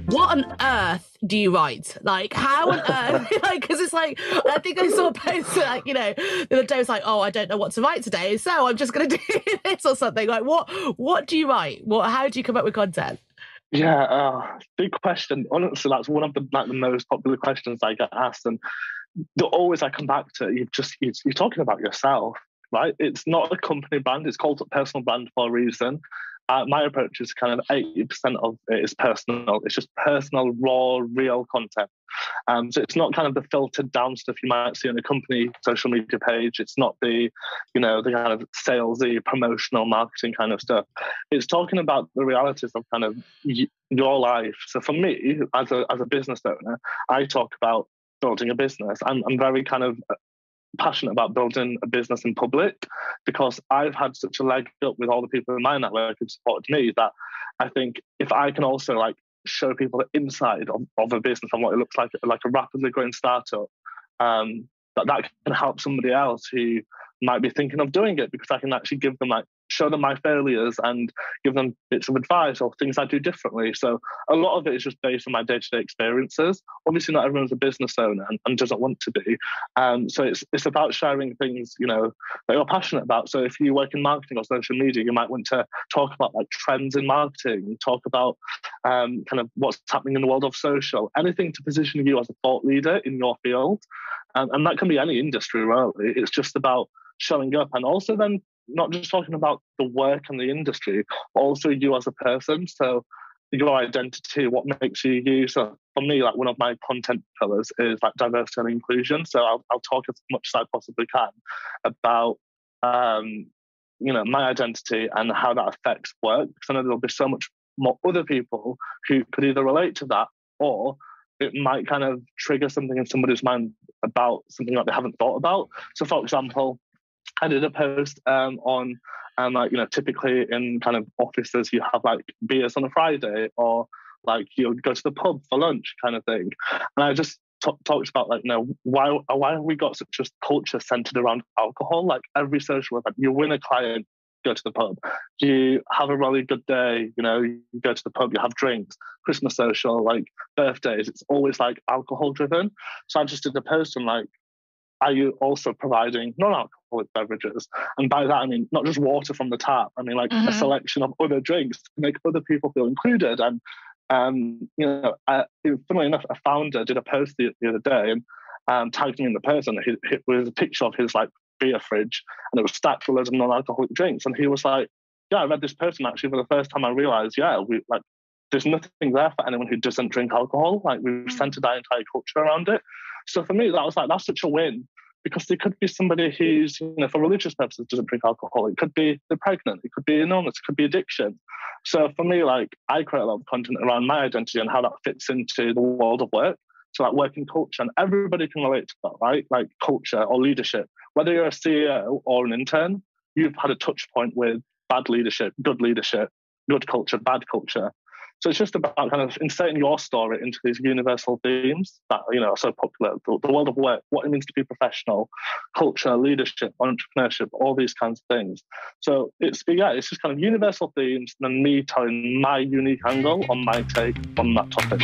What on earth do you write? Like, how on earth? Like, because it's like, I think I saw a post, like, the other day was like, oh, I don't know what to write today, so I'm just going to do this or something. Like, what do you write? How do you come up with content? Yeah, big question. Honestly, that's one of the most popular questions I get asked, and always I come back to you're talking about yourself, right? It's not a company brand; it's called a personal brand for a reason. My approach is kind of 80% of it is personal. It's just personal, raw, real content. So it's not kind of the filtered down stuff you might see on a company social media page. It's not the kind of salesy, promotional marketing kind of stuff. It's talking about the realities of kind of your life. So for me, as a business owner, I talk about building a business. I'm very kind of passionate about building a business in public because I've had such a leg up with all the people in my network who supported me that I think if I can also show people the inside of a business and what it looks like a rapidly growing startup, that can help somebody else who might be thinking of doing it, because I can actually give them show them my failures and give them bits of advice or things I do differently. So a lot of it is just based on my day-to-day experiences. Obviously, not everyone's a business owner and doesn't want to be. So it's about sharing things, that you're passionate about. So if you work in marketing or social media, you might want to talk about trends in marketing, talk about kind of what's happening in the world of social, anything to position you as a thought leader in your field. And that can be any industry, really. It's just about showing up, and also then not just talking about the work and the industry, but also you as a person. So your identity, what makes you you. So for me, one of my content pillars is diversity and inclusion. So I'll talk as much as I possibly can about my identity and how that affects work, because I know there'll be so much more other people who could either relate to that, or it might kind of trigger something in somebody's mind about something that they haven't thought about. So for example, I did a post on typically in kind of offices you have beers on a Friday, or you'll go to the pub for lunch kind of thing. And I just talked about why have we got such a culture centered around alcohol? Every social event, you win a client, go to the pub. You have a really good day, you go to the pub, you have drinks. Christmas social, birthdays, it's always alcohol driven. So I just did a post on are you also providing non-alcoholic beverages? And by that, I mean, not just water from the tap. I mean, a selection of other drinks to make other people feel included. And, funnily enough, a founder did a post the other day and tagged me in the person. It was a picture of his beer fridge, and it was stacked with loads of non-alcoholic drinks. And he was like, yeah, I read this person actually for the first time. I realized, there's nothing there for anyone who doesn't drink alcohol. We've centered our entire culture around it. So for me, that was that's such a win, because there could be somebody who's, for religious purposes, doesn't drink alcohol. It could be they're pregnant. It could be an illness. It could be addiction. So for me, I create a lot of content around my identity and how that fits into the world of work. So working culture, and everybody can relate to that, right? Culture or leadership. Whether you're a CEO or an intern, you've had a touch point with bad leadership, good culture, bad culture. So it's just about kind of inserting your story into these universal themes that are so popular. The world of work, what it means to be professional, culture, leadership, entrepreneurship, all these kinds of things. So it's just kind of universal themes, and then me telling my unique angle on my take on that topic.